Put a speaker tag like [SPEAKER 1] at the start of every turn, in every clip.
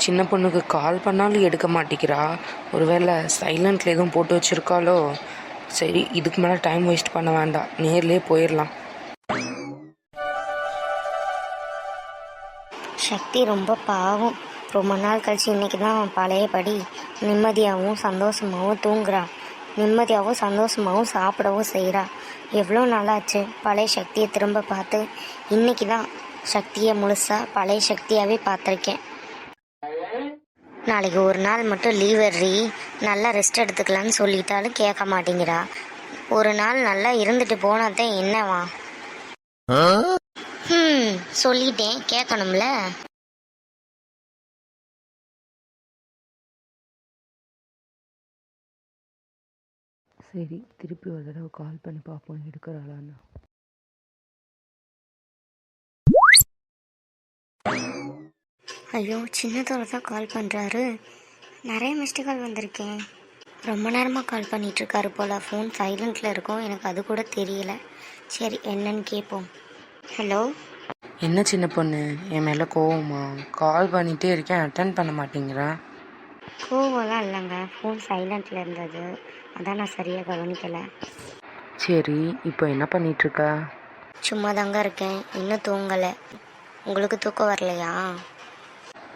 [SPEAKER 1] சின்ன பொண்ணுக்கு கால் பண்ணாலும் எடுக்க மாட்டேங்கிறா. ஒருவேளை சைலண்ட்ல எதுவும் போட்டு வச்சிருக்காளோ? சரி, இதுக்கு மேலே டைம் வேஸ்ட் பண்ண வேண்டாம், நேர்லேயே போயிடலாம்.
[SPEAKER 2] சக்தி ரொம்ப பாவம். ரொம்ப நாள் கழிச்சு இன்னைக்கு தான் பழையபடி நிம்மதியாகவும் சந்தோஷமாகவும் தூங்குறா. நிம்மதியாகவும் சந்தோஷமாகவும் சாப்பிடவும் செய்கிறா. எவ்வளோ நாளாச்சு பழைய சக்தியை திரும்ப பார்த்து. இன்னைக்கு தான் சக்தியை முழுசாக பழைய சக்தியாகவே பார்த்துருக்கேன். நாளைக்கு ஒரு நாள் மட்டும் லீவ் எறி, நல்லா ரெஸ்ட் எடுத்துக்கலான்னு சொல்லிட்டாலும் கேட்க மாட்டேங்கிறா. ஒரு நாள் நல்லா இருந்துட்டு போனாதான் என்னவா? சொல்லிட்டேன், கேட்கணும்ல.
[SPEAKER 1] சரி, திருப்பி ஒரு தடவை கால் பண்ணி பார்ப்போம், எடுக்கிறாளான்னு.
[SPEAKER 2] ஐயோ, சின்னதோட தான் கால் பண்ணுறாரு. நிறைய மிஸ்டு கால் வந்திருக்கேன். ரொம்ப நேரமாக கால் பண்ணிகிட்ருக்காரு போல். ஃபோன் சைலண்ட்டில் இருக்கும், எனக்கு அது கூட தெரியல. சரி, என்னன்னு கேட்போம். ஹலோ.
[SPEAKER 1] என்ன சின்ன பொண்ணு, என் மேலே கோவமா? கால் பண்ணிகிட்டே இருக்கேன், அட்டன் பண்ண மாட்டேங்கிறேன்.
[SPEAKER 2] கோவம்லாம் இல்லைங்க, ஃபோன் சைலண்ட்டில் இருந்தது, அதான் நான் சரியாக கவனிக்கலை.
[SPEAKER 1] சரி, இப்போ என்ன பண்ணிகிட்ருக்க?
[SPEAKER 2] சும்மா தாங்க இருக்கேன், இன்னும் தூங்கலை. உங்களுக்கு தூக்கம் வரலையா?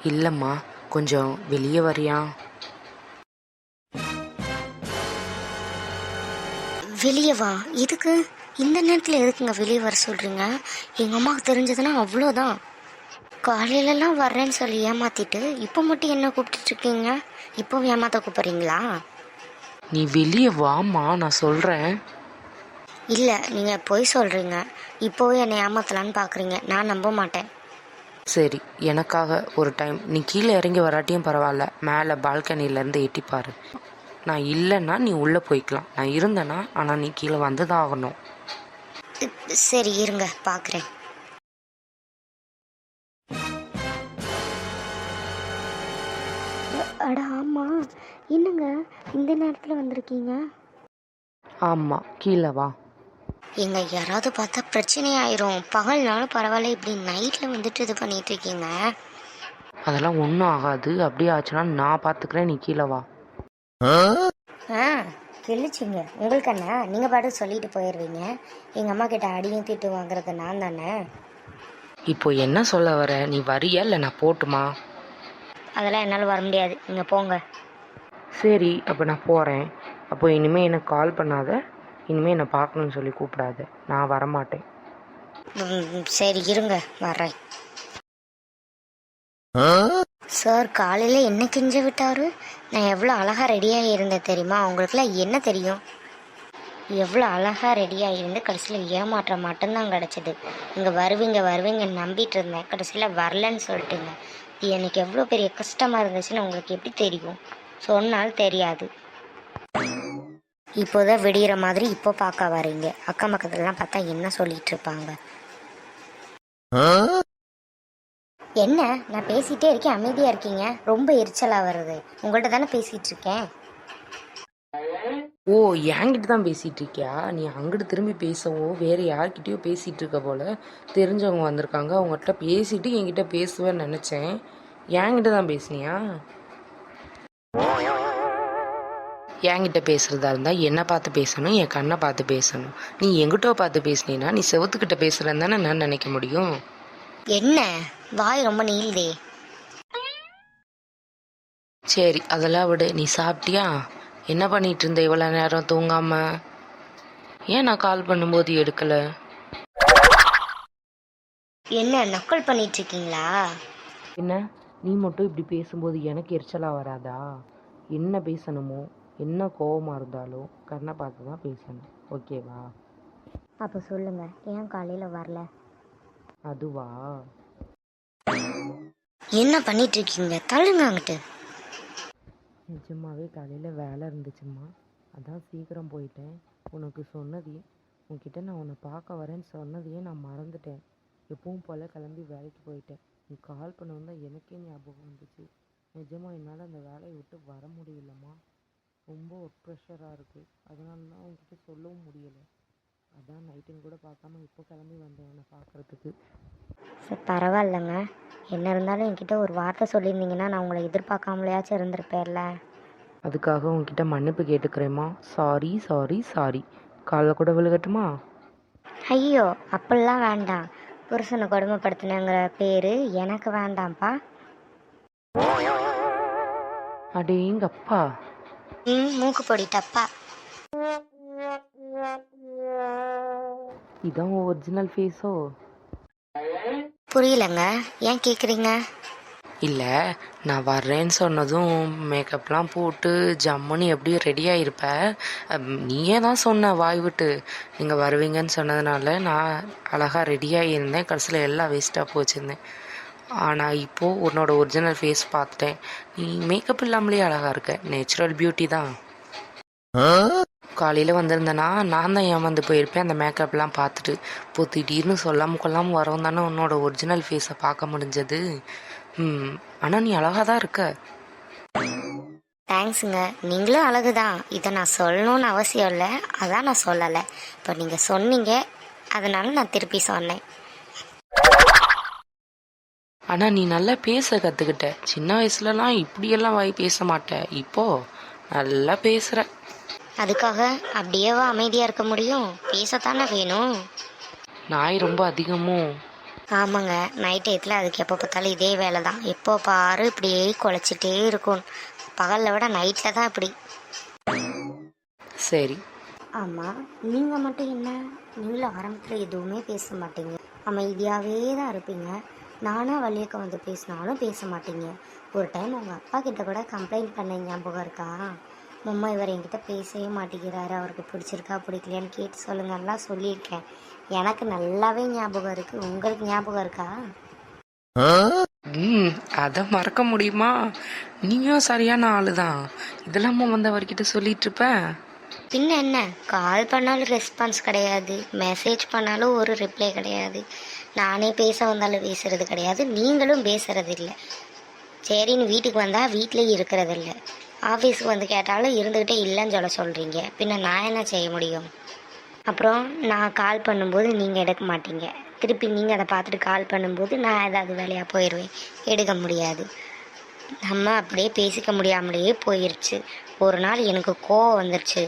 [SPEAKER 1] இல்லைம்மா, கொஞ்சம் வெளியே வரியா?
[SPEAKER 2] வெளியே வா? எதுக்கு இந்த நேரத்தில் எதுக்குங்க வெளியே வர சொல்கிறீங்க? எங்கள் அம்மாவுக்கு தெரிஞ்சதுன்னா அவ்வளோதான். காலையிலலாம் வர்றேன்னு சொல்லி ஏமாற்றிட்டு இப்போ மட்டும் என்ன கூப்பிட்டுட்ருக்கீங்க? இப்போ ஏமாற்ற கூப்பிட்றீங்களா?
[SPEAKER 1] நீ வெளியே வாம்மா, நான் சொல்கிறேன்.
[SPEAKER 2] இல்லை, நீங்கள் பொய் சொல்கிறீங்க. இப்போவே என்னை ஏமாற்றலான்னு பார்க்குறீங்க, நான் நம்ப மாட்டேன்.
[SPEAKER 1] சரி, எனக்காக ஒரு டைம் நீ கீழே இறங்கி வராட்டியும் பரவாயில்ல, மேலே பால்கனிலேருந்து எட்டிப்பாரு. நான் இல்லைன்னா நீ உள்ளே போய்க்கலாம், நான் இருந்தேன்னா ஆனால் நீ கீழே வந்து தான் ஆகணும்.
[SPEAKER 2] சரி, இருங்க பார்க்குறேன். அட ஆமாம், என்னங்க இந்த நேரத்தில் வந்திருக்கீங்க?
[SPEAKER 1] ஆமாம், கீழே வா.
[SPEAKER 2] எங்க யாராவது பார்த்தா பிரச்சனை ஆயிரும். பகல்னாலும் பரவாயில்ல, இப்படி நைட்டில் வந்துட்டு இது பண்ணிட்டு இருக்கீங்க.
[SPEAKER 1] அதெல்லாம் ஒன்றும் ஆகாது, அப்படியே ஆச்சுன்னா நான் பார்த்துக்கிறேன், நீ கீழே வா.
[SPEAKER 2] கிழிச்சிங்க உங்களுக்கு என்ன? நீங்கள் பாட்டு சொல்லிட்டு போயிடுவீங்க. எங்கள் அம்மா கிட்ட அடியும் திட்டு வாங்குறது நான் தானே.
[SPEAKER 1] இப்போ என்ன சொல்ல வர? நீ வரியா இல்லை நான் போட்டுமா?
[SPEAKER 2] அதெல்லாம் என்னால் வர முடியாது, நீங்கள் போங்க.
[SPEAKER 1] சரி, அப்போ நான் போகிறேன். அப்போ இனிமேல் எனக்கு கால் பண்ணாத, இனிமேல் என்னை பார்க்கணுன்னு சொல்லி கூப்பிடாத, நான் வரமாட்டேன்.
[SPEAKER 2] சரி, இருங்க வர்றேன். சார் காலையில் என்ன கிஞ்ச விட்டாரு? நான் எவ்வளோ அழகாக ரெடியாக இருந்தேன் தெரியுமா? அவங்களுக்குலாம் என்ன தெரியும்? எவ்வளோ அழகாக ரெடியாக இருந்து கடைசியில் ஏமாற்ற மட்டும்தான் கிடச்சிது. இங்கே வருவீங்க நம்பிட்டு இருந்தேன், கடைசியில் வரலன்னு சொல்லிட்டுங்க. இது எனக்கு எவ்வளோ பெரிய கஷ்டமாக இருந்துச்சுன்னு உங்களுக்கு எப்படி தெரியும்? சொன்னால் தெரியாது. இப்போதான் விடிகிற மாதிரி இப்போ பார்க்க வரீங்க. அக்கம் பக்கத்துலலாம் பார்த்தா என்ன சொல்லிட்டு இருப்பாங்க? என்ன, நான் பேசிகிட்டே இருக்கேன், அமைதியாக இருக்கீங்க. ரொம்ப எரிச்சலாக வருது. உங்கள்கிட்ட தானே பேசிகிட்டு இருக்கேன்.
[SPEAKER 1] ஓ, என்கிட்ட தான் பேசிகிட்டு இருக்கியா? நீ அங்கிட்டு திரும்பி பேசவோ வேறு யார்கிட்டயோ பேசிகிட்டு இருக்க போல். தெரிஞ்சவங்க வந்திருக்காங்க, அவங்ககிட்ட பேசிட்டு என்கிட்ட பேசுவேன்னு நினச்சேன். என்கிட்ட தான் பேசுனியா? என்கிட்ட பேசுகிறதா இருந்தால் என்னை பார்த்து பேசணும், என் கண்ணை பார்த்து பேசணும். நீ எங்கிட்ட பார்த்து பேசுனீன்னா நீ செவத்துக்கிட்ட பேசுகிறேன்னு தானே நான் நினைக்க முடியும்.
[SPEAKER 2] என்ன வாய் ரொம்ப நீளுதே.
[SPEAKER 1] சரி, அதெல்லாம் விடு. நீ சாப்பிட்டியா? என்ன பண்ணிட்டு இருந்த இவ்வளோ நேரம் தூங்காம? ஏன் நான் கால் பண்ணும்போது எடுக்கல?
[SPEAKER 2] என்ன நக்கல் பண்ணிட்டு இருக்கீங்களா?
[SPEAKER 1] என்ன, நீ மட்டும் இப்படி பேசும்போது எனக்கு எரிச்சலாக வராதா? என்ன பேசணுமோ, என்ன கோவமாக இருந்தாலும் கண்ணை பார்த்து தான் பேசணும், ஓகேவா?
[SPEAKER 2] அப்போ சொல்லுங்க, ஏன் காலையில் வரல?
[SPEAKER 1] அதுவா?
[SPEAKER 2] என்ன பண்ணிட்டு இருக்கீங்க? தள்ளுங்க அங்கிட்டு.
[SPEAKER 1] நிஜமாவே காலையில் வேலை இருந்துச்சும்மா, அதான் சீக்கிரம் போயிட்டேன். உனக்கு சொன்னதையே, உன்கிட்ட நான் உன்னை பார்க்க வரேன்னு சொன்னதையே நான் மறந்துட்டேன். எப்பவும் போல் கிளம்பி வேலைக்கு போயிட்டேன். நீ கால் பண்ணவும் தான் எனக்கே ஞாபகம் வந்துச்சு. நிஜமாக என்னால் அந்த வேலையை விட்டு வர முடியலம்மா. ரொம்ப ஒர்க் ப்ரெஷராக இருக்குது, அதனால தான் உன்கிட்ட சொல்லவும் முடியலை. அதான் நைட்டுன்னு கூட பார்க்காம இப்போ கிளம்பி வந்தேன் உன்னை பார்க்குறதுக்கு.
[SPEAKER 2] சரி, பரவாயில்லைங்க. என்ன இருந்தாலும் என்கிட்ட ஒரு வார்த்தை சொல்லியிருந்தீங்கன்னா நான் உங்களை எதிர்பார்க்காமலையாச்சும் இருந்திருப்பேன்ல.
[SPEAKER 1] அதுக்காக உன்கிட்ட மன்னிப்பு கேட்டுக்கிறேம்மா. Sorry sorry sorry. காலைல கூட விழுகட்டுமா?
[SPEAKER 2] ஐயோ, அப்படிலாம் வேண்டாம். புருஷனை கொடுமைப்படுத்தினங்கிற பேர் எனக்கு வேண்டாம்ப்பா.
[SPEAKER 1] அடேங்கப்பா.
[SPEAKER 2] மூக்கு பொடிட்டப்பா.
[SPEAKER 1] இதான் ஒரிஜினல் ஃபேஸோ?
[SPEAKER 2] புரியலங்க, ஏன் கேட்குறீங்க?
[SPEAKER 1] இல்லை, நான் வர்றேன்னு சொன்னதும் மேக்கப்லாம் போட்டு ஜம்முன்னு எப்படி ரெடியாக இருப்ப. நீயே தான் சொன்ன வாய் விட்டு நீங்கள் வருவீங்கன்னு சொன்னதுனால நான் அழகாக ரெடியாக இருந்தேன். கடைசியில் எல்லாம் வேஸ்ட்டாக போச்சுருந்தேன். ஆனால் இப்போது உன்னோட ஒரிஜினல் ஃபேஸ் பார்த்துட்டேன். நீ மேக்கப் இல்லாமலே அழகாக இருக்க. நேச்சுரல் பியூட்டி தான். காலையில் வந்திருந்தேன்னா நான் தான் ஏமாந்து போயிருப்பேன் அந்த மேக்கப்லாம் பார்த்துட்டு. இப்போ திடீர்னு சொல்லாமல் கொள்ளாமல் வரவும் தானே உன்னோட ஒரிஜினல் ஃபேஸை பார்க்க முடிஞ்சது. ஆனால் நீ அழகாக தான் இருக்க.
[SPEAKER 2] தேங்க்ஸுங்க, நீங்களும் அழகு தான். இதை நான் சொல்லணும்னு அவசியம் இல்லை, அதான் நான் சொல்லலை. இப்போ நீங்கள் சொன்னீங்க, அதனால நான் திருப்பி சொன்னேன்.
[SPEAKER 1] ஆனால் நீ நல்லா பேச கற்றுக்கிட்ட. சின்ன வயசுலலாம் இப்படியெல்லாம் வாய் பேச மாட்டேன். இப்போது நல்லா பேசுகிற.
[SPEAKER 2] அதுக்காக அப்படியேவா அமைதியாக இருக்க முடியும்? பேசத்தானே வேணும்.
[SPEAKER 1] நாய் ரொம்ப அதிகமோ?
[SPEAKER 2] ஆமாங்க, நைட் டயத்தில் அதுக்கு எப்போ பார்த்தாலும் இதே வேலை தான். எப்போ பாரு இப்படியே குலைச்சிட்டே இருக்கும். பகலில் விட நைட்டில் தான் இப்படி.
[SPEAKER 1] சரி.
[SPEAKER 2] ஆமாம், நீங்கள் மட்டும் என்ன? நீங்களும் ஆரம்பத்தில் எதுவுமே பேச மாட்டீங்க, அமைதியாகவே தான் இருப்பீங்க. நானாக வழியக்க வந்து பேசினாலும் பேச மாட்டீங்க. ஒரு டைம் உங்கள் அப்பா கிட்ட கூட கம்ப்ளைண்ட் பண்ண ஞாபகம் இருக்கா? மம்மா இவர் என்கிட்ட பேசவே மாட்டேங்கிறாரு, அவருக்கு பிடிச்சிருக்கா பிடிக்கலையான்னு கேட்டு சொல்லுங்கலாம் சொல்லியிருக்கேன். எனக்கு நல்லாவே ஞாபகம் இருக்குது. உங்களுக்கு ஞாபகம் இருக்கா?
[SPEAKER 1] அதை மறக்க முடியுமா? நீயும் சரியான ஆளு தான். இதெல்லாம் வந்தவர்கிட்ட சொல்லிட்டு இருப்ப.
[SPEAKER 2] பின்ன என்ன, கால் பண்ணாலும் ரெஸ்பான்ஸ் கிடையாது, மெசேஜ் பண்ணாலும் ஒரு ரிப்ளை கிடையாது. நானே பேச வந்தாலும் பேசுறது கிடையாது, நீங்களும் பேசுறது இல்லை. சரின்னு வீட்டுக்கு வந்தால் வீட்டிலேயே இருக்கிறது இல்லை. ஆஃபீஸுக்கு வந்து கேட்டாலும் இருந்துக்கிட்டே இல்லைன்னு சொல்கிறீங்க. பின்ன நான் என்ன செய்ய முடியும்? அப்புறம் நான் கால் பண்ணும்போது நீங்கள் எடுக்க மாட்டீங்க. திருப்பி நீங்கள் அதை பார்த்துட்டு கால் பண்ணும்போது நான் ஏதாவது வேலையாக போயிடுவேன், எடுக்க முடியாது. நம்ம அப்படியே பேசிக்க முடியாமலேயே போயிடுச்சு. ஒரு நாள் எனக்கு கோவம் வந்துருச்சு.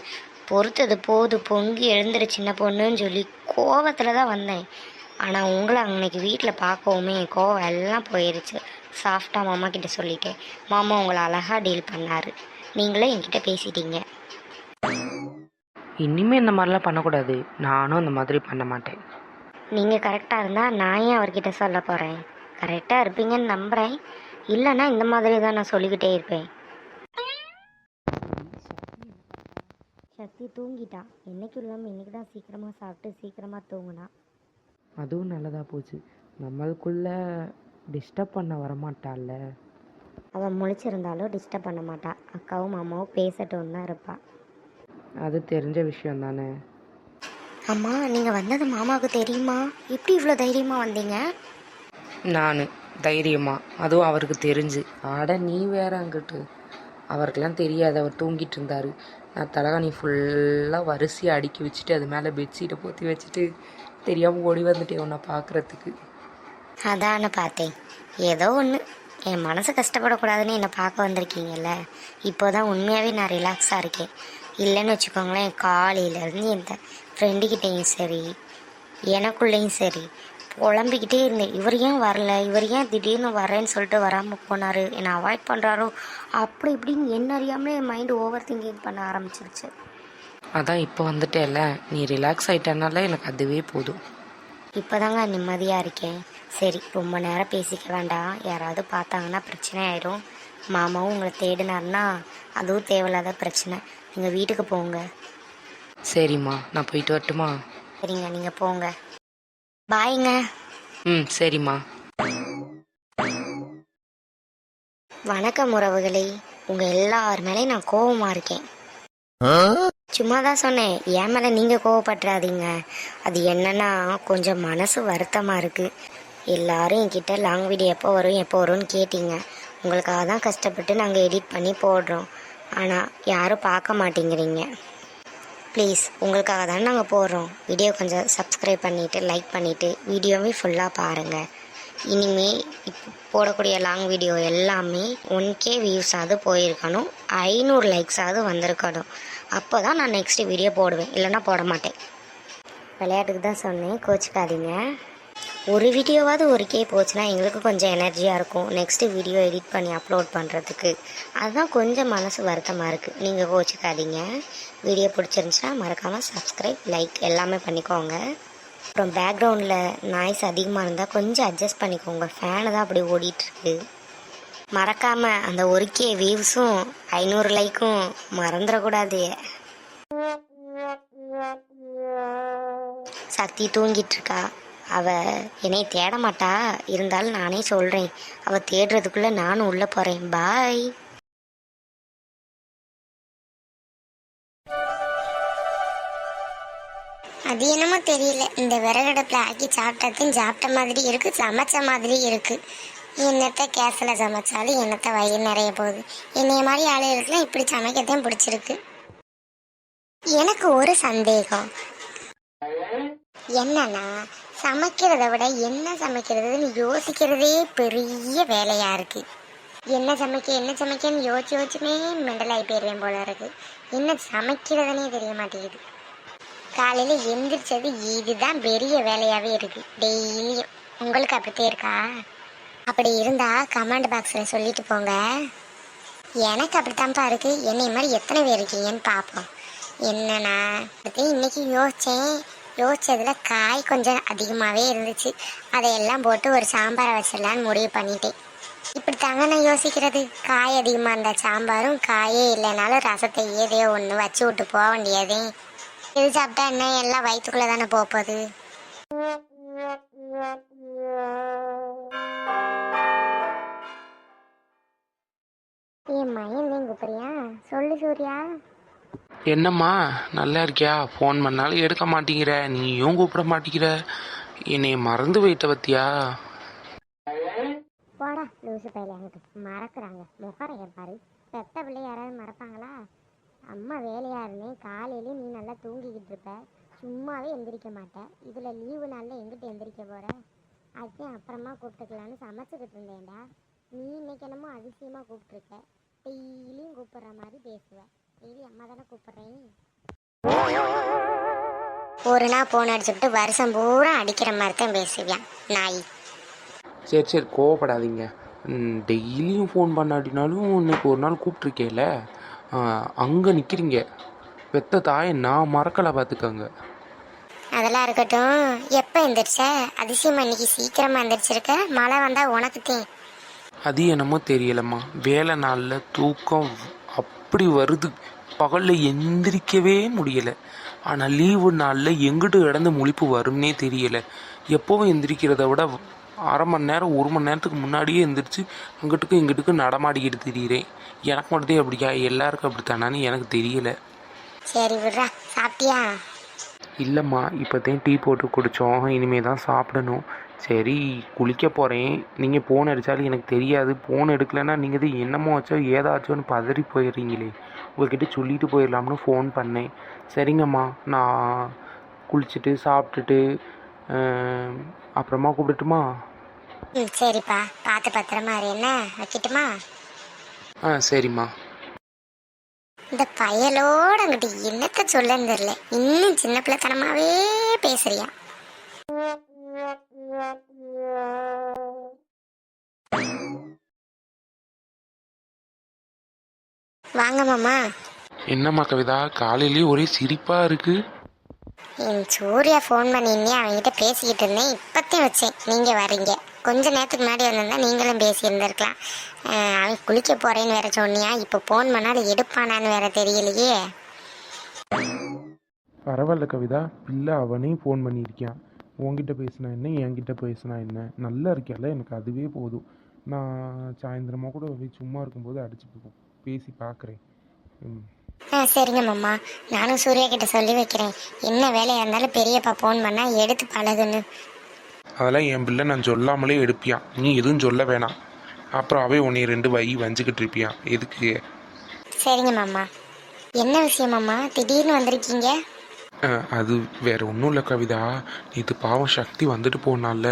[SPEAKER 2] பொறுத்தது போது, பொங்கி எழுந்துரு சின்ன பொண்ணுன்னு சொல்லி கோவத்தில் தான் வந்தேன். ஆனால் உங்களை அன்னைக்கு வீட்டில் பார்க்கவுமே கோவம் எல்லாம் போயிடுச்சு. சாஃப்டாக மாமா கிட்ட சொல்லிட்டேன். மாமா உங்களை அழகாக டீல் பண்ணார். நீங்களே என்கிட்ட பேசிட்டீங்க.
[SPEAKER 1] இனிமேல் இந்த மாதிரிலாம் பண்ணக்கூடாது. நானும் அந்த மாதிரி பண்ண மாட்டேன்.
[SPEAKER 2] நீங்கள் கரெக்டாக இருந்தால் நான் ஏன் அவர்கிட்ட சொல்ல போகிறேன்? கரெக்டாக இருப்பீங்கன்னு நம்புகிறேன். இல்லைன்னா இந்த மாதிரி தான் நான் சொல்லிக்கிட்டே இருப்பேன். சக்தி தூங்கிட்டா. என்னைக்கு இல்லாமல் இன்றைக்கி தான் சீக்கிரமாக சாப்பிட்டு சீக்கிரமாக தூங்கினா.
[SPEAKER 1] அதுவும் நல்லதாக போச்சு. நம்மளுக்குள்ள டிஸ்டர்ப் பண்ண வரமாட்டாள்ல.
[SPEAKER 2] அவன் முழிச்சிருந்தாலும் டிஸ்டர்ப் பண்ண மாட்டா. அக்காவும் மாமாவும் பேசட்டும் தான் இருப்பா.
[SPEAKER 1] அது தெரிஞ்ச விஷயம் தானே.
[SPEAKER 2] அம்மா, நீங்கள் வந்தது மாமாவுக்கு தெரியுமா? எப்படி இவ்வளோ தைரியமாக வந்தீங்க?
[SPEAKER 1] நான் தைரியமா? அதுவும் அவருக்கு தெரிஞ்சு. ஆட நீ வேற அங்கிட்டு. அவருக்கெல்லாம் தெரியாது, அவர் தூங்கிட்டு இருந்தார். நான் தலகாணி ஃபுல்லாக வரிசையாக அடுக்கி வச்சுட்டு அது மேலே பெட்ஷீட்டை போற்றி வச்சுட்டு தெரியாமல் ஓடி வந்துட்டேன் உன்னை பார்க்குறதுக்கு.
[SPEAKER 2] அதான பார்த்தேன். ஏதோ ஒன்று, என் மனசு கஷ்டப்படக்கூடாதுன்னு என்னை பார்க்க வந்திருக்கீங்கல்ல. இப்போ தான் உண்மையாகவே நான் ரிலாக்ஸாக இருக்கேன். இல்லைன்னு வச்சுக்கோங்களேன், காலையிலேருந்து என் ஃப்ரெண்டுக்கிட்டேயும் சரி எனக்குள்ளேயும் சரி புலம்பிக்கிட்டே இருந்தேன். இவர் ஏன் வரல, இவர் ஏன் திடீர்னு வரேன்னு சொல்லிட்டு வராமல் போனார், என்னை அவாய்ட் பண்ணுறாரோ அப்படி இப்படின்னு என்ன அறியாமலே என் மைண்டு ஓவர் திங்கிங் பண்ண ஆரம்பிச்சிருச்சு.
[SPEAKER 1] அதான் இப்போ வந்துட்டேல்ல, நீ ரிலாக்ஸ் ஆகிட்டனால எனக்கு அதுவே போதும்.
[SPEAKER 2] இப்போ தாங்க நிம்மதியாக இருக்கேன். சரி, ரொம்ப நேரம் பேசிக்க வேண்டாம். யாராவது பார்த்தாங்கன்னா பிரச்சனை ஆயிடும். மாமாவும் உங்களை தேடினார்னா அதுவும் தேவையில்லாத பிரச்சனை. நீங்கள் வீட்டுக்கு போங்க.
[SPEAKER 1] சரிம்மா, நான் போயிட்டு வரட்டுமா?
[SPEAKER 2] சரிங்க, நீங்கள் போங்க. பாய்ங்க.
[SPEAKER 1] சரிம்மா.
[SPEAKER 2] வணக்கம் உறவுகளே. உங்கள் எல்லார் மேலேயும் நான் கோவமாக இருக்கேன். சும்மா தான் சொன்னேன், என் மேலே நீங்கள் கோவப்பட்டுறாதீங்க. அது என்னன்னா கொஞ்சம் மனசு வருத்தமாக இருக்குது. எல்லாரும் என்கிட்ட லாங் வீடியோ எப்போ வரும்னு கேட்டீங்க. உங்களுக்காக தான் கஷ்டப்பட்டு நாங்கள் எடிட் பண்ணி போடுறோம். ஆனால் யாரும் பார்க்க மாட்டேங்கிறீங்க. ப்ளீஸ், உங்களுக்காக தானே நாங்கள் போடுறோம். வீடியோ கொஞ்சம் சப்ஸ்கிரைப் பண்ணிவிட்டு லைக் பண்ணிவிட்டு வீடியோவே ஃபுல்லாக பாருங்கள். இனிமே இப்போ போடக்கூடிய லாங் வீடியோ எல்லாமே 1K வியூஸாவது போயிருக்கணும், 500 லைக்ஸாவது வந்திருக்கணும். அப்போ தான் நான் நெக்ஸ்ட் வீடியோ போடுவேன், இல்லைன்னா போட மாட்டேன். விளையாட்டுக்கு தான் சொன்னேன், கோச்சிக்காதீங்க. ஒரு வீடியோவாவது 1K போச்சுன்னா எங்களுக்கு கொஞ்சம் எனர்ஜியாக இருக்கும் நெக்ஸ்ட்டு வீடியோ எடிட் பண்ணி அப்லோட் பண்ணுறதுக்கு. அதுதான் கொஞ்சம் மனசு வருத்தமாக இருக்குது. நீங்கள் கோச்சிக்காதீங்க. வீடியோ பிடிச்சிருந்துச்சுன்னா மறக்காமல் சப்ஸ்கிரைப், லைக் எல்லாமே பண்ணிக்கோங்க. அப்புறம் பேக்ரவுண்டில் நாய்ஸ் அதிகமாக இருந்தால் கொஞ்சம் அட்ஜஸ்ட் பண்ணிக்கோங்க. ஃபேனு தான் அப்படி ஓடிட்டுருக்கு. மறக்காமல் அந்த 1K வியூஸும் 500 லைக்கும் மறந்துடக்கூடாது. சக்தி தூங்கிட்டு இருக்கா. அவள் என்னை தேட மாட்டா, இருந்தாலும் நானே சொல்கிறேன். அவள் தேடுறதுக்குள்ளே நானும் உள்ளே போகிறேன். பாய். அது என்னமோ தெரியல, இந்த விறகடுப்பில் ஆக்கி சாப்பிட்டதும் சாப்பிட்ட மாதிரி இருக்குது, சமைச்ச மாதிரி இருக்குது. என்னத்தை கேஸில் சமைச்சாலும் என்னத்தை வயிறு நிறைய போகுது. என்னைய மாதிரி ஆளுகளுக்குலாம் இப்படி சமைக்கத்தான் பிடிச்சிருக்கு. எனக்கு ஒரு சந்தேகம் என்னன்னா, சமைக்கிறத விட என்ன சமைக்கிறதுன்னு யோசிக்கிறதே பெரிய வேலையா இருக்கு. என்ன சமைக்கன்னு யோசிச்சுமே மெண்டலாகி போயிடுவேன் போல இருக்கு. என்ன சமைக்கிறதுனே தெரிய மாட்டேங்குது. காலையில எந்திரிச்சது இதுதான் பெரிய வேலையாவே இருக்கு டெய்லியும். உங்களுக்கு அப்படித்தான் இருக்கா? அப்படி இருந்தா கமெண்ட் பாக்ஸ்ல சொல்லிட்டு போங்க. எனக்கு அப்படித்தான்ப்பா இருக்கு. என்னை மாதிரி எத்தனை பேர் இருக்கீங்கன்னு பார்ப்போம். என்னன்னா இன்னைக்கு யோசிச்சதுல காய் கொஞ்சம் அதிகமாகவே இருந்துச்சு. அதையெல்லாம் போட்டு ஒரு சாம்பாரை வச்சிடலான்னு முடிவு பண்ணிட்டேன். இப்படித்தாங்க நான் யோசிக்கிறது. காய் அதிகமாக இருந்தால் சாம்பாரும், காயே இல்லைனாலும் ரசத்தை ஏதையோ ஒன்று வச்சு விட்டு போக வேண்டியதே. இது சாப்பிட்டா என்ன, எல்லாம் வயிற்றுக்குள்ளே தானே போகுது. என் மயன் கூப்பிடுறியா? சொல்லு சூர்யா.
[SPEAKER 3] என்னம்மா நல்லா இருக்கியா? ஃபோன் பண்ணாலும் எடுக்க மாட்டேங்கிற, நீயும் கூப்பிட மாட்டேங்கிற. என்னை மறந்து போயிட்ட பத்தியா?
[SPEAKER 2] போடா லூசு பையில, அங்கிட்டு மறக்கிறாங்க. முகரைய பாரு. பெத்த பிள்ளை யாராவது மறப்பாங்களா? அம்மா வேலையா இருந்தேன். காலையிலேயும் நீ நல்லா தூங்கிக்கிட்டு இருப்ப, சும்மாவே எந்திரிக்க மாட்டேன். இதில் லீவு நாளில் எங்கிட்ட எந்திரிக்க போகிற? அதுக்கும் அப்புறமா கூப்பிட்டுக்கலான்னு சமைச்சிக்கிட்டு இருந்தேன்டா. நீ இன்னைக்கு என்னமோ அதிசயமாக கூப்பிட்ருக்க. டெய்லியும் கூப்பிட்ற மாதிரி பேசுவேன். டெய்லி அம்மா தானே கூப்பிட்றேன். ஒரு நாள் ஃபோன் அடிச்சுட்டு வருஷம் பூரா அடிக்கிற மாதிரி தான் பேசுவேன் நாய்.
[SPEAKER 3] சரி கோவப்படாதீங்க. டெய்லியும் ஃபோன் பண்ணாட்டினாலும் இன்னைக்கு ஒரு நாள் கூப்பிட்ருக்கேல, அங்கே நிற்கிறீங்க. பெத்த தாயை நான் மறக்கலை பார்த்துக்கோங்க.
[SPEAKER 2] அதெல்லாம் இருக்கட்டும். எப்போ எந்திரிச்ச? அதிசயமா இன்னைக்கு சீக்கிரமாக எந்திரிச்சிருக்க. மழை வந்தால் உனக்குத்தேன்.
[SPEAKER 3] அது என்னமோ தெரியலம்மா, வேலை நாளில் தூக்கம் அப்படி வருது. பகலில் எந்திரிக்கவே முடியலை. ஆனால் லீவு நாளில் எங்கிட்டு கிடந்து முழிப்பு வரும்னே தெரியலை. எப்போவும் எந்திரிக்கிறத விட அரை மணி நேரம் 1 மணி நேரத்துக்கு முன்னாடியே எந்திரிச்சு அங்கிட்டுக்கும் இங்கிட்டுக்கும் நடமாடிக்கிட்டு திரியிறேன். எனக்கு மட்டும் அப்படியா, எல்லாருக்கும் அப்படித்தானான்னு எனக்கு தெரியலை.
[SPEAKER 2] சரி விட்றா. சாப்பிட்டியா?
[SPEAKER 3] இல்லைம்மா, இப்போதான் டீ போட்டு குடித்தோம், இனிமே தான் சாப்பிடணும். சரி குளிக்க போகிறேன். நீங்கள் ஃபோன் அடித்தாலும் எனக்கு தெரியாது. ஃபோன் எடுக்கலைன்னா நீங்கள் இது என்னமோ ஆச்சோ ஏதாச்சோன்னு பதறி போயிடுறீங்களே. உங்கள்கிட்ட சொல்லிட்டு போயிடலாம்னு ஃபோன் பண்ணேன். சரிங்கம்மா, நான் குளிச்சுட்டு சாப்பிட்டுட்டு அப்புறமா கூப்பிட்டுட்டுமா?
[SPEAKER 2] சரிப்பா, பார்த்து பத்திரமா இரு. என்ன வைக்கட்டுமா?
[SPEAKER 3] சரிம்மா.
[SPEAKER 2] இந்த பயலோட அங்கிட்டு என்னத்த சொல்லன்னு தெரியல. இன்னும் சின்ன பிள்ளைத்தனமாவே பேசுறியா? வாங்க மாமா.
[SPEAKER 3] என்னம்மா கவிதா, காலையிலேயே ஒரே சிரிப்பாக இருக்குது.
[SPEAKER 2] என் சூர்யா ஃபோன் பண்ணின்னே அவங்ககிட்ட பேசிக்கிட்டு இருந்தேன். இப்போத்தையும் வச்சேன் நீங்கள் வரீங்க. கொஞ்ச நேரத்துக்கு முன்னாடி வந்திருந்தா நீங்களும் பேசியிருந்திருக்கலாம். அவன் குளிக்க போகிறேன்னு வேற சொன்னியா? இப்போ ஃபோன் பண்ணாலும் எடுப்பானான்னு வேற தெரியலையே.
[SPEAKER 3] பரவாயில்ல கவிதா, பிள்ளை அவனே ஃபோன் பண்ணியிருக்கான். உங்ககிட்ட பேசினா என்ன, என்கிட்ட பேசினா என்ன, நல்லா இருக்கியால, எனக்கு அதுவே போதும். நான் சாயந்தரமாக கூட சும்மா இருக்கும்போது அடிச்சு பேசி பார்க்குறேன்.
[SPEAKER 2] சரிங்க மாமா, நானும் சூர்யா கிட்ட சொல்லி வைக்கிறேன். என்ன வேலையாக இருந்தாலும் பெரியப்பா ஃபோன் பண்ணால் எடுத்து பழகுன்னு.
[SPEAKER 3] அதெல்லாம் என் பிள்ளை நான் சொல்லாமலே எடுப்பியான். நீ எதுவும் சொல்ல வேணாம். அப்புறம் அவை உன்னை 2 வஞ்சிக்கிட்டு இருப்பியான். எதுக்கு?
[SPEAKER 2] சரிங்க மாமா. என்ன விஷயம் மாமா, திடீர்னு வந்திருக்கீங்க?
[SPEAKER 3] அது வேற ஒன்றும் இல்லை கவிதா. நேற்று பாவம் சக்தி வந்துட்டு போனால,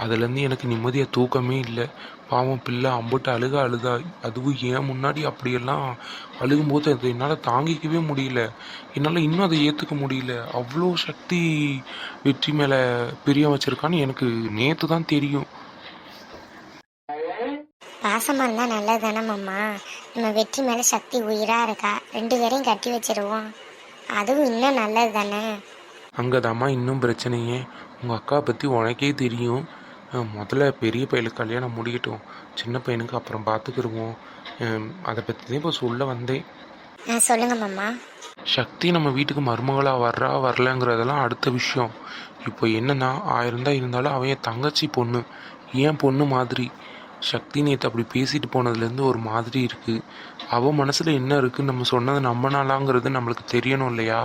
[SPEAKER 3] அதுலேருந்து எனக்கு நிம்மதியாக தூக்கமே இல்லை. பாவம் பிள்ளை அம்புட்டு அழுகா. அதுவும் ஏன் முன்னாடி அப்படியெல்லாம் அழுகும்போது அது என்னால் தாங்கிக்கவே முடியல. என்னால் இன்னும் அதை ஏற்றுக்க முடியல. அவ்வளோ சக்தி வெற்றி மேலே பிரியம் வச்சிருக்கான்னு எனக்கு நேற்று தான் தெரியும்.
[SPEAKER 2] பாசமாக இருந்தால் நல்லது தானே மாமா. நம்ம வெற்றி மேலே சக்தி உயிராக இருக்கா, 2 பேரையும் கட்டி வச்சிருவோம். அதுவும் இன்னும் நல்லது தானே.
[SPEAKER 3] அங்கதாம்மா இன்னும் பிரச்சனையே. உங்கள் அக்கா பற்றி உனக்கே தெரியும். முதல்ல பெரிய பையனுக்கு கல்யாணம் முடியட்டும், சின்ன பையனுக்கு அப்புறம் பார்த்துக்கிருவோம். அதை பற்றி தான் இப்போ சொல்ல வந்தேன்.
[SPEAKER 2] சொல்லுங்க மாமா.
[SPEAKER 3] சக்தி நம்ம வீட்டுக்கு மருமகளாக வர்றா வரலங்கிறதெல்லாம் அடுத்த விஷயம். இப்போ என்னன்னா 1000 தான் இருந்தாலும் அவன் என் தங்கச்சி பொண்ணு, ஏன் பொண்ணு மாதிரி. சக்தி நேற்று அப்படி பேசிட்டு போனதுலேருந்து ஒரு மாதிரி இருக்குது. அவள் மனசில் என்ன இருக்குன்னு நம்ம சொன்னது நம்பினாலாங்கிறது நம்மளுக்கு தெரியணும் இல்லையா?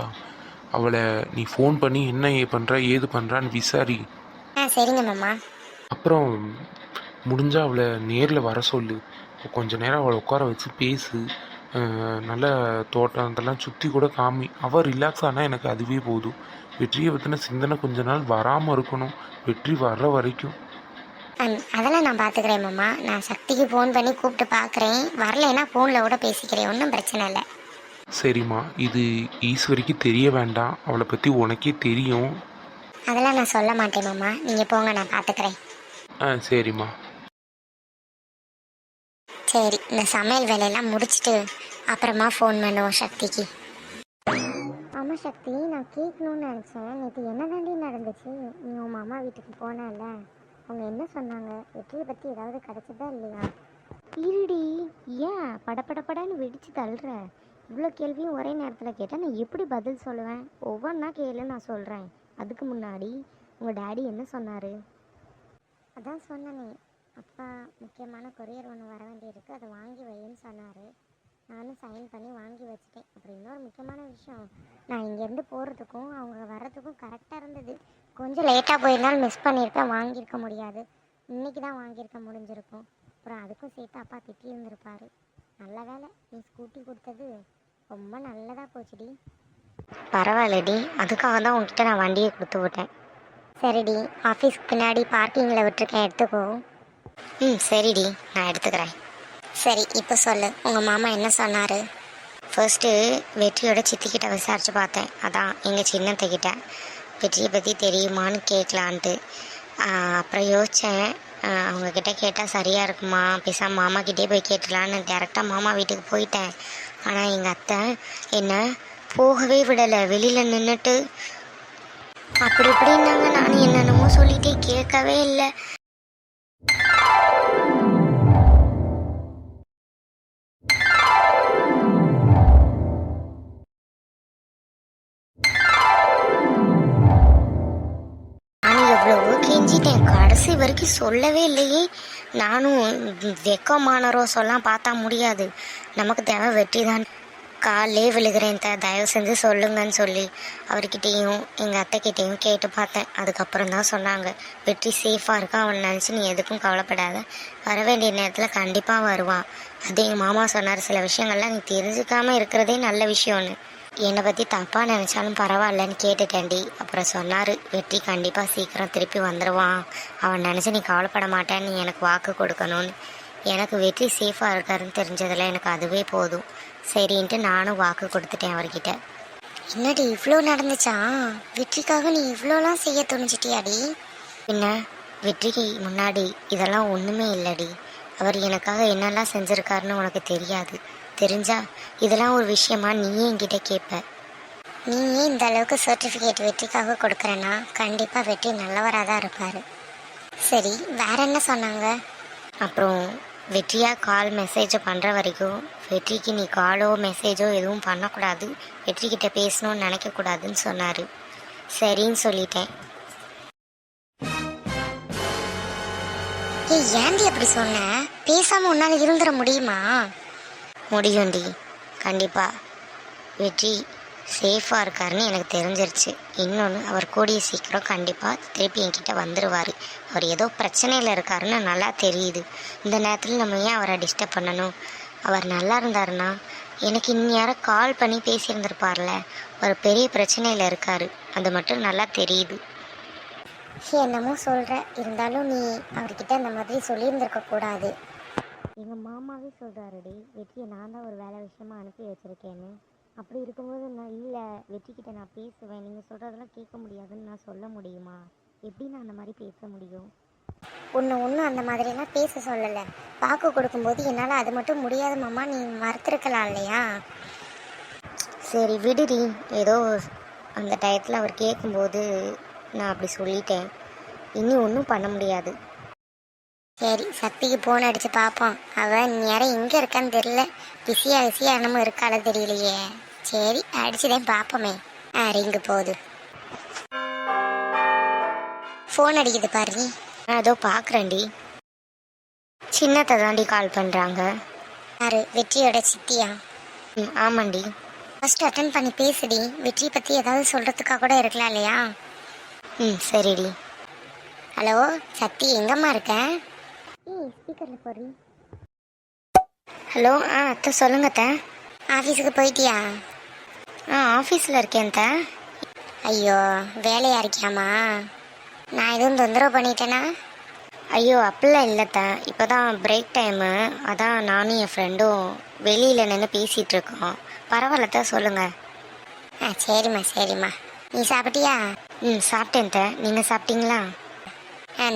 [SPEAKER 3] அவளை நீ ஃபோன் பண்ணி என்ன பண்ணுற ஏது பண்ணுறான்னு விசாரி.
[SPEAKER 2] சரிங்க மாமா.
[SPEAKER 3] அப்புறம் முடிஞ்சா அவளை நேரில் வர சொல்லு. கொஞ்ச நேரம் அவளை உட்கார வச்சு பேசு. நல்ல தோட்டம் அதெல்லாம் சுற்றி கூட காமி. அவள் ரிலாக்ஸ் ஆனால் எனக்கு அதுவே போதும். வெற்றியை பற்றின சிந்தனை கொஞ்ச நாள் வராமல் இருக்கணும், வெற்றி வர்ற வரைக்கும்.
[SPEAKER 2] அதெல்லாம் நான் பார்த்துக்கிறேன் மாமா. நான் சக்திக்கு ஃபோன் பண்ணி கூப்பிட்டு பார்க்குறேன். வரலைன்னா ஃபோனில் கூட பேசிக்கிறேன், ஒன்றும் பிரச்சனை இல்லை.
[SPEAKER 3] சரிம்மா, இது ஈஸ்வரிக்கு தெரிய வேண்டாம். அவளை பற்றி உனக்கே தெரியும்.
[SPEAKER 2] அதெல்லாம் நான் சொல்ல மாட்டேன் மாமா, நீங்கள் போங்க, நான் பார்த்துக்கிறேன்.
[SPEAKER 3] சரிம்மா.
[SPEAKER 2] சரி, இந்த சமையல் வேலையெல்லாம் முடிச்சுட்டு அப்புறமா ஃபோன் பண்ணுவோம் சக்திக்கு. ஆமாம் சக்தி, நான் கேட்கணும்னு நினச்சேன். நேற்று என்ன தாண்டி நடந்துச்சு? நீ உன் மாமா வீட்டுக்கு போனல, அவங்க என்ன சொன்னாங்க? வெற்றியை பற்றி ஏதாவது கிடச்சதா இல்லையா? இருடி, ஏன் படப்படப்படன்னு வெடிச்சு தள்ளுற? இவ்வளோ கேள்வியும் ஒரே நேரத்தில் கேட்டால் நான் எப்படி பதில் சொல்லுவேன்? ஒவ்வொன்றா கேளு, நான் சொல்கிறேன். அதுக்கு முன்னாடி உங்கள் டேடி என்ன சொன்னார்? அதான் சொன்னனே, அப்பா முக்கியமான கொரியர் ஒன்று வர வேண்டியிருக்கு, அதை வாங்கி வைன்னு சொன்னார். நானும் சைன் பண்ணி வாங்கி வச்சுட்டேன். அப்புறம் இன்னொரு முக்கியமான விஷயம், நான் இங்கேருந்து போகிறதுக்கும் அவங்க வர்றதுக்கும் கரெக்டாக இருந்தது. கொஞ்சம் லேட்டாக போயிருந்தாலும் மிஸ் பண்ணியிருக்கேன், வாங்கியிருக்க முடியாது. இன்றைக்கி தான் வாங்கியிருக்க முடிஞ்சிருக்கும். அப்புறம் அதுக்கும் சேர்த்து அப்பா திட்டி இருந்திருப்பார். நல்ல வேலை நீ ஸ்கூட்டி கொடுத்தது ரொம்ப நல்லதாக போச்சுடி. பரவாயில்லடி, அதுக்காக தான் உங்ககிட்ட நான் வண்டியை கொடுத்து விட்டேன். சரிடி, ஆஃபீஸ்க்கு பின்னாடி பார்க்கிங்கில் விட்டுருக்கேன், எடுத்துக்கோ. சரிடி, நான் எடுத்துக்கிறேன். சரி, இப்போ சொல்லு, உங்கள் மாமா என்ன சொன்னார்? ஃபர்ஸ்ட்டு வெற்றியோட சித்திக்கிட்ட விசாரித்து பார்த்தேன். அதான் எங்கள் சின்னத்தைக்கிட்ட வெற்றியை பற்றி தெரியுமான்னு கேட்கலான்ட்டு. அப்புறம் யோசித்தேன், அவங்கக்கிட்ட கேட்டால் சரியாக இருக்குமா, பேசாமல் மாமாக்கிட்டே போய் கேட்டுலான்னு டேரெக்டாக மாமா வீட்டுக்கு போயிட்டேன். ஆனால் எங்கள் அத்தை என்ன போகவே விடலை, வெளியில் நின்றுட்டு அப்படி இப்படின்னாங்க. நானும் என்னென்னமோ சொல்லிட்டே கேட்கவே இல்லை. கெஞ்சிட்டேன், கடைசி வரைக்கும் சொல்லவே இல்லையே. நானும் வெக்கமானரோ சொல்லாம் பார்த்தா முடியாது, நமக்கு தேவை வெற்றி தான். காலே விழுகிறேன், தயவு செஞ்சு சொல்லுங்கன்னு சொல்லி அவர்கிட்டையும் எங்கள் அத்தைக்கிட்டையும் கேட்டு பார்த்தேன். அதுக்கப்புறம் தான் சொன்னாங்க, வெற்றி சேஃபாக இருக்கா, அவன் நினச்சி நீ எதுக்கும் கவலைப்படாத, வர வேண்டிய நேரத்தில் கண்டிப்பாக வருவான். அது எங்கள் மாமா சொன்னார், சில விஷயங்கள்லாம் நீ தெரிஞ்சுக்காமல் இருக்கிறதே நல்ல விஷயம்னு. என்னை பற்றி தப்பாக நினச்சாலும் பரவாயில்லன்னு கேட்டுட்டேன்டி. அப்புறம் சொன்னார், வெற்றி கண்டிப்பாக சீக்கிரம் திருப்பி வந்துடுவான், அவன் நினச்சி நீ கவலைப்பட மாட்டேன்னு நீ எனக்கு வாக்கு கொடுக்கணும்னு. எனக்கு வெற்றி சேஃபாக இருக்காருன்னு தெரிஞ்சதில் எனக்கு அதுவே போதும். சரின்ட்டு நானும் வாக்கு கொடுத்துட்டேன் அவர்கிட்ட. என்னடி இவ்வளோ நடந்துச்சா? வெற்றிக்காக நீ இவ்வளோலாம் செய்ய துணிச்சிட்டியாடி? பின்ன வெற்றிக்கு முன்னாடி இதெல்லாம் ஒன்றுமே இல்லடி. அவர் எனக்காக என்னெல்லாம் செஞ்சுருக்காருன்னு உனக்கு தெரியாது. தெரிஞ்சா இதெல்லாம் ஒரு விஷயமா நீயே என்கிட்ட கேட்ப. நீயே இந்த அளவுக்கு சர்டிஃபிகேட் வெற்றிக்காக கொடுக்குறேன்னா கண்டிப்பாக வெற்றி நல்லவராக தான் இருப்பார். சரி, வேற என்ன சொன்னாங்க? அப்புறம் வெற்றியாக கால் மெசேஜ் பண்ணுற வரைக்கும் வெற்றிக்கு நீ காலோ மெசேஜோ எதுவும் பண்ணக்கூடாது, வெற்றிக்கிட்ட பேசணும்னு நினைக்கக்கூடாதுன்னு சொன்னார். சரின்னு சொல்லிட்டேன். ஏன்டி அப்படி சொன்ன? பேசாமல் உன்னால் இருந்துட முடியுமா? முடியும்டி, கண்டிப்பாக. வெற்றி சேஃபாக இருக்காருன்னு எனக்கு தெரிஞ்சிருச்சு. இன்னொன்று, அவர் கூடிய சீக்கிரம் கண்டிப்பாக திருப்பி என்கிட்ட வந்துடுவார். அவர் ஏதோ பிரச்சனையில் இருக்காருன்னு நல்லா தெரியுது. இந்த நேரத்தில் நம்ம ஏன் அவரை டிஸ்டர்ப் பண்ணணும்? அவர் நல்லா இருந்தாருன்னா எனக்கு இந்நேரம் கால் பண்ணி பேசியிருந்திருப்பார்ல. ஒரு பெரிய பிரச்சனையில் இருக்காரு, அது மட்டும் நல்லா தெரியுது. என்னமோ சொல்கிற, இருந்தாலும் நீ அவர்கிட்ட அந்த மாதிரி சொல்லியிருந்திருக்க கூடாது. எங்கள் மாமாவே சொல்கிறாருடி, வெற்றியை நான் தான் ஒரு வேலை விஷயமா அனுப்பி வச்சுருக்கேன்னு. அப்படி இருக்கும்போது நான் இல்லை, வெற்றிக்கிட்ட நான் பேசுவேன், நீங்கள் சொல்கிறதெல்லாம் கேட்க முடியாதுன்னு நான் சொல்ல முடியுமா? எப்படி நான் அந்த மாதிரி பேச முடியும்? ஒன்றும் அந்த மாதிரிலாம் பேச சொல்லலை. வாக்கு கொடுக்கும்போது என்னால் அது மட்டும் முடியாத மாமா, நீ மறுத்துருக்கலாம் இல்லையா? சரி விடுடி, ஏதோ அந்த டயத்தில் அவர் கேட்கும்போது நான் அப்படி சொல்லிட்டேன். இனி ஒன்றும் பண்ண முடியாது. சரி, சக்திக்கு ஃபோன் அடித்து பார்ப்போம். அவன் நேரம் எங்கே இருக்கான்னு தெரியல. பிஸியாக என்னமோ இருக்கால தெரியலையே. சரி, அடிச்சுதான் பார்ப்போமே. ரிங்கு போகுது. ஃபோன் அடிக்குது பாரு. அதோ பார்க்குறேன்டி. சின்னத்தை தாண்டி கால் பண்ணுறாங்க. யாரு? வெற்றியோட சித்தியா? ஆமாண்டி. ஃபஸ்ட்டு அட்டன் பண்ணி பேசுடி. வெற்றியை பற்றி ஏதாவது சொல்கிறதுக்காக கூட இருக்கலாம் இல்லையா? சரிடி. ஹலோ சக்தி, எங்கம்மா இருக்க? ஸ்பீக்கரில் போடுறீ. ஹலோ அத்தை சொல்லுங்க அத்தை. ஆஃபீஸுக்கு போயிட்டியா? ஆஃபீஸில் இருக்கேன் அத்தை. ஐயோ, வேலையாக இருக்கியாம்மா? நான் எதுவும் தொந்தரவு பண்ணிட்டேனா? ஐயோ அப்படிலாம் இல்லைத்த, இப்போ தான் பிரேக் டைமு, அதான் நானும் என் ஃப்ரெண்டும் வெளியில் நின்று பேசிகிட்டு இருக்கோம். பரவாயில்லத்த, சொல்லுங்கள். சரிம்மா. நீ சாப்பிட்டியா? சாப்பிட்டேன் த. நீங்கள் சாப்பிட்டீங்களா?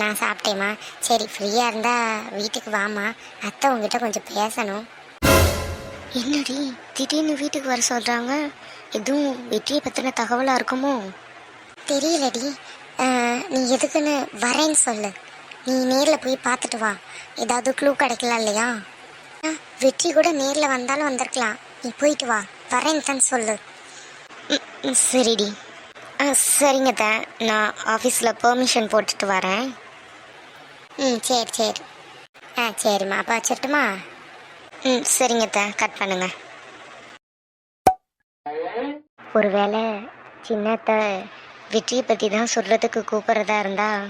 [SPEAKER 2] நான் சாப்பிட்டேம்மா. சரி, ஃப்ரீயாக இருந்தால் வீட்டுக்கு வாம்மா, அத்தை உங்ககிட்ட கொஞ்சம் பேசணும். என்னடி திடீர்னு வீட்டுக்கு வர சொல்கிறாங்க? எதுவும் வெற்றியை பற்றின தகவலாக இருக்குமோ? தெரியலடி. நீ எதுக்குன்னு வரேன்னு சொல்லு. நீ நேரில் போய் பார்த்துட்டு வா. ஏதாவது க்ளூ கிடைக்கலாம் இல்லையா? வெற்றி கூட நேரில் வந்தாலும் வந்திருக்கலாம். நீ போயிட்டு வா, வரேன்னு தான் சொல்லு. சரிடி. சரிங்க த, நான் ஆஃபீஸில் பெர்மிஷன் போட்டுட்டு வரேன். சரி. சரிம்மா, அப்போ வச்சிட்டுமா? சரிங்க த, கட் பண்ணுங்க. ஒருவேளை சின்னத்தை வெற்றியை பற்றி தான் சொல்கிறதுக்கு கூப்பிட்றதா இருந்தால்,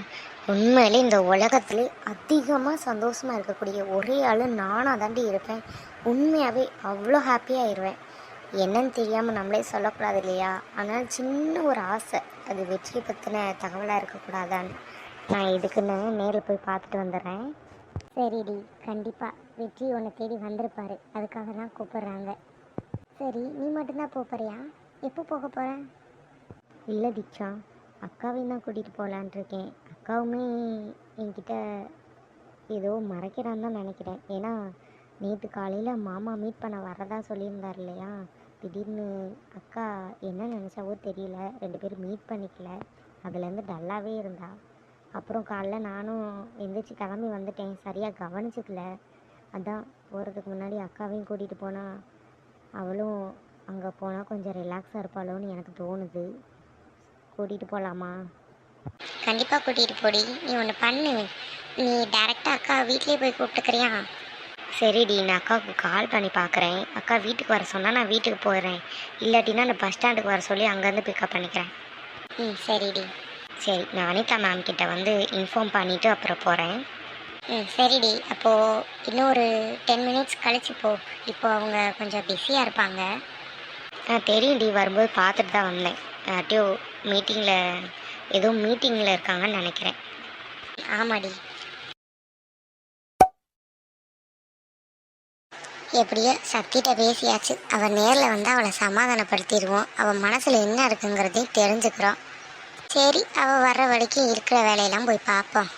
[SPEAKER 2] உண்மையிலே இந்த உலகத்துல அதிகமாக சந்தோஷமாக இருக்கக்கூடிய ஒரே ஆள் நானாக தாண்டி இருப்பேன். உண்மையாகவே அவ்வளோ ஹாப்பியாகிடுவேன். என்னன்னு தெரியாமல் நம்மளே சொல்லக்கூடாது இல்லையா? அதனால் சின்ன ஒரு ஆசை, அது வெற்றியை பற்றின தகவலாக இருக்கக்கூடாதான்னு. நான் இதுக்குன்னு நேரில் போய் பார்த்துட்டு வந்துடுறேன். சரிடி, கண்டிப்பாக வெற்றி உன்னை தேடி வந்திருப்பாரு, அதுக்காக தான் கூப்பிட்றாங்க. சரி, நீ மட்டும்தான் போறியா? எப்போ போக போகிறேன்? இல்லை தீக்ஷா, அக்காவையும் தான் கூட்டிகிட்டு போகலான் இருக்கேன். அக்காவுமே என்கிட்ட ஏதோ மறைக்கிறான்னு தான் நினைக்கிறேன். ஏன்னா நேற்று காலையில் மாமா மீட் பண்ண வரதா சொல்லியிருந்தார் இல்லையா? திடீர்னு அக்கா என்ன நினச்சாவோ தெரியல, 2 பேரும் மீட் பண்ணிக்கல. அதுலேருந்து டல்லாகவே இருந்தா. அப்புறம் காலைல நானும் எந்திரிச்சு கிளம்பி வந்துட்டேன், சரியாக கவனிச்சிக்கல. அதான் போகிறதுக்கு முன்னாடி அக்காவையும் கூட்டிகிட்டு போனால் அவளும் அங்கே போனால் கொஞ்சம் ரிலாக்ஸாக இருப்பாளோன்னு எனக்கு தோணுது. கூட்டிகிட்டு போகலாமா? கண்டிப்பாக கூட்டிகிட்டு போடி. நீ ஒன்று பண்ணு, நீ டேரெக்டாக அக்கா வீட்லேயே போய் கூப்பிட்டுக்கிறியா? சரிடி, நான் அக்காவுக்கு கால் பண்ணி பார்க்குறேன். அக்கா வீட்டுக்கு வர சொன்னால் நான் வீட்டுக்கு போயிடுறேன். இல்லாட்டினா நான் பஸ் ஸ்டாண்டுக்கு வர சொல்லி அங்கேருந்து பிக்கப் பண்ணிக்கிறேன். சரிடி. சரி, நான் அனிதா மேம் கிட்ட வந்து இன்ஃபார்ம் பண்ணிவிட்டு அப்புறம் போகிறேன். சரிடி. அப்போது இன்னும் ஒரு 10 மினிட்ஸ் கழிச்சு போ. இப்போது அவங்க கொஞ்சம் பிஸியாக இருப்பாங்க. தெரியும்டி, வரும்போது பார்த்துட்டு தான் வந்தேன். யார்ட்டையும் மீட்டிங்கில் இருக்காங்கன்னு நினைக்கிறேன். ஆமாடி. எப்படியோ சக்திகிட்ட பேசியாச்சு. அவள் நேரில் வந்து அவளை சமாதானப்படுத்திடுவோம். அவள் மனசில் என்ன இருக்குங்கிறதையும் தெரிஞ்சுக்கிறோம். சரி, அவள் வர்ற வரைக்கும் இருக்கிற வேலையெல்லாம் போய் பார்ப்போம்.